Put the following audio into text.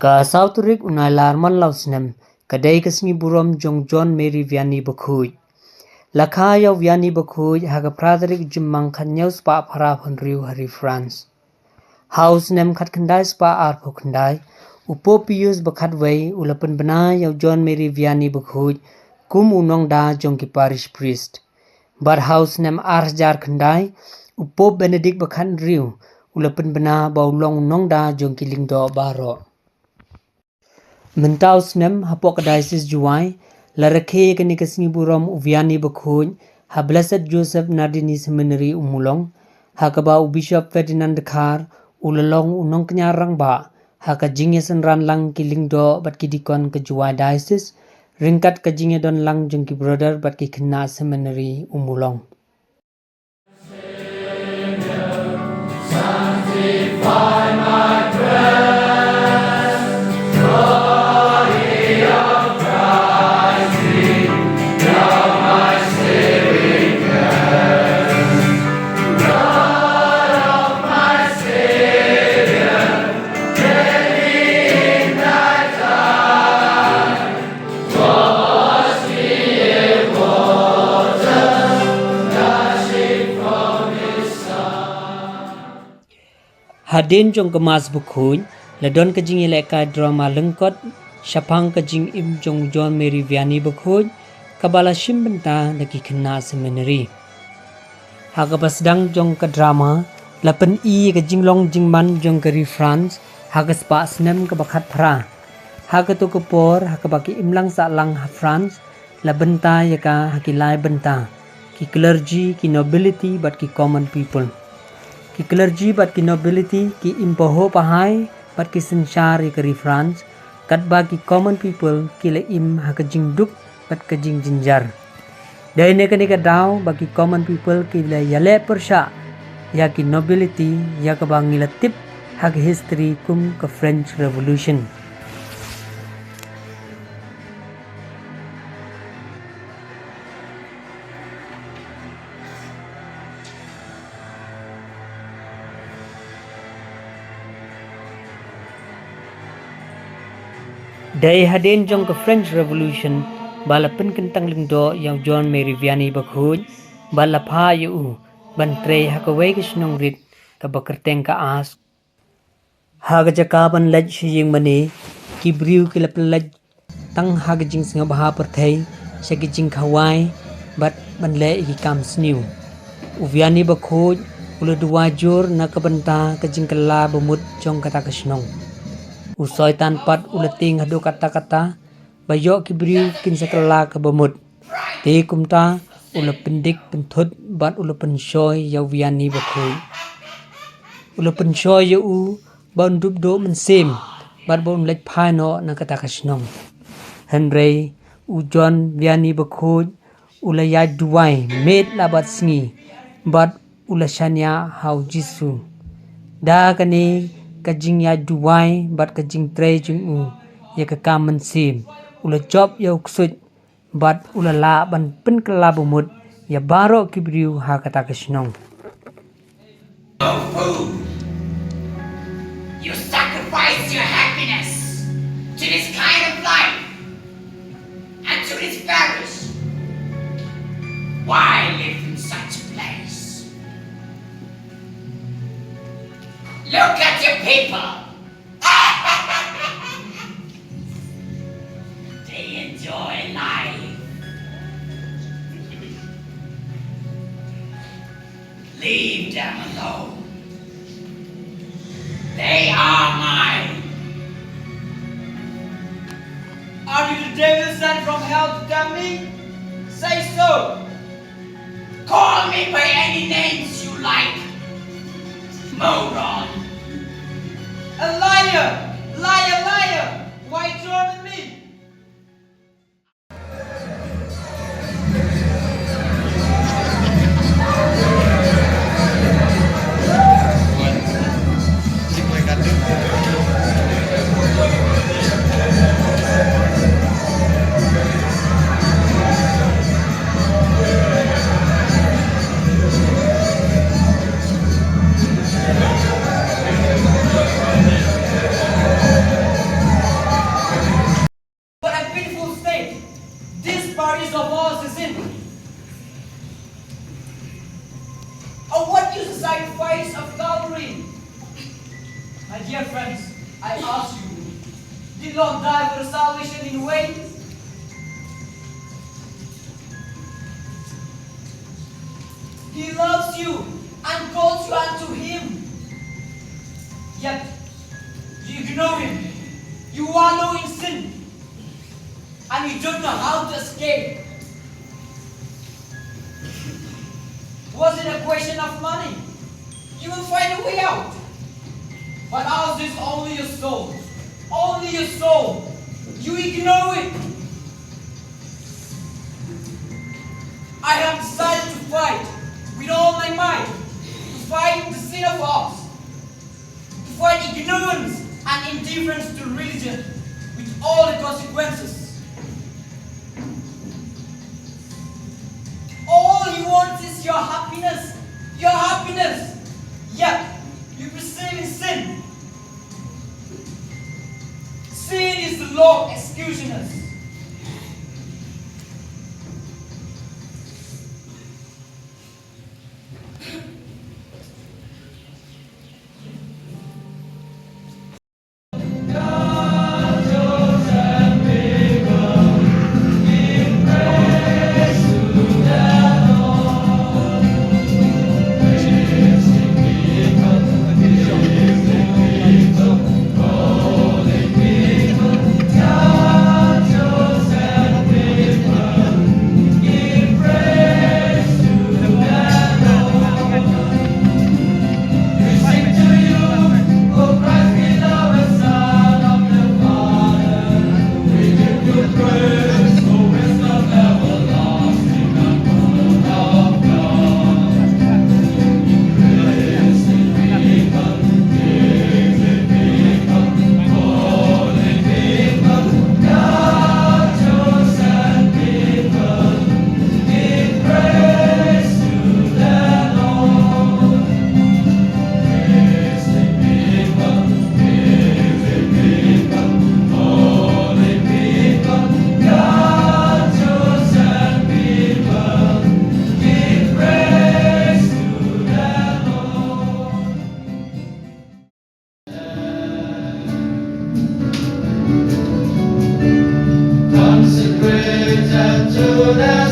Ka sauturik unai larman lausnem kadai kesni burom jong John Mary Vianney bakhuj. Lakha yaw Vianney bakhuj haga pradarik jimmang khanyau spa phara phonriu hari France. House nem khat khandai spa arpo khandai upo pius bakhat wai ulapan bana yaw John Mary Vianney bakhuj kum unong da jong ki parish priest. Bar house nem arjar khandai upo Benedict bakhan riu ulapan bana baulong unong da jong ki lingdo baro. Mentaus nem hapok diocese juai la rakhe kani kasni burom Vianney bakhuj ha Blessed Joseph Nardini Seminary umulong ha kaba Bishop Ferdinand Khar ulalong unong kanyarang ba ha ka jingyasan ran lang ki lingdo bat ki dikon ka juai diocese ringkat ka jingyadon lang jong ki brother bat ki khna seminary umulong. Sanctify my prayer, glory of Christ, now my saving care. God of my Savior, let me in thy time, wash me in water, dashing from his side. Hadin jong kemas bukhuj ladon ka jinglehkai drama lyngkot shaphang ka jing im jong John Mary Vianney bakhuj kabala shimbenta lagi kena seminary. Haga pasdang jong ka drama lapen I ka jinglong jingman jong ka France haga spa snem ka bakhat phra haga to kapor haga baki imlang sa lang ha France la benta yaka hakilai benta ki clergy ki nobility but ki common people. Ki clergy bat ki nobility ki impoho pahai bat ki sanchar ikari France kat ba ki common people ki la im ha ka jing duk bat ka jing jinjar dai ne ka daw ba ki common people ki la yale persha ya ki nobility ya ka ba ngilatip ha ka history kum ka French Revolution. Dai hadin jong ka French Revolution balapan kentang lingdo yang John Mary Vianney bakhuj balapha yu bantre hakawai kisnong rit ka bakerteng ka as haga jakaban laj shiying mani kibriu kilapalaj tang haga jing singa baha perthai shaki jing khawai bat banle iki kam sniu Vianney bakhuj ula dua jur na kabanta ka jing kala bumut jong kata kisnong usoy tanpat ulating hadu kata-kata bayo kibriu kin sakala ka bamut te kumta ula pendik penthut bat ula penshoy yaw Vianney bakhuj ula penshoy yu ban dup do mensim bat bon lek phano na kata kasnong Henry u John Vianney bakhuj ula ya duai met labat sngi bat ula shanya hau jisu da kani kajing ya duai bat kajing tre jing u ya ka kamen sim ula job ya uksuj bat ula la ban pen kala bumut ya baro kibriu ha kata kasnong. You sacrifice your happiness to this kind of life and to this parish. Why live in such a place? Look at your people. They enjoy life. Leave them alone. They are mine. Are you the devil sent from hell to damn me? Say so. Call me by any names you like. Moron. A liar! Liar, liar! Why troubling me? Did Lord die for salvation in vain? He loves you and calls you unto Him. Yet, you ignore Him. You wallow in sin. And you don't know how to escape. Was it a question of money? You will find a way out. But ours is only your soul. Only your soul. You ignore it. I have decided to fight with all my might. To fight the sin of us. To fight ignorance and indifference to religion with all the consequences. All you want is your happiness. Your happiness. Yet, you perceive in sin. Sin is the Lord excusing us. Consecrated to the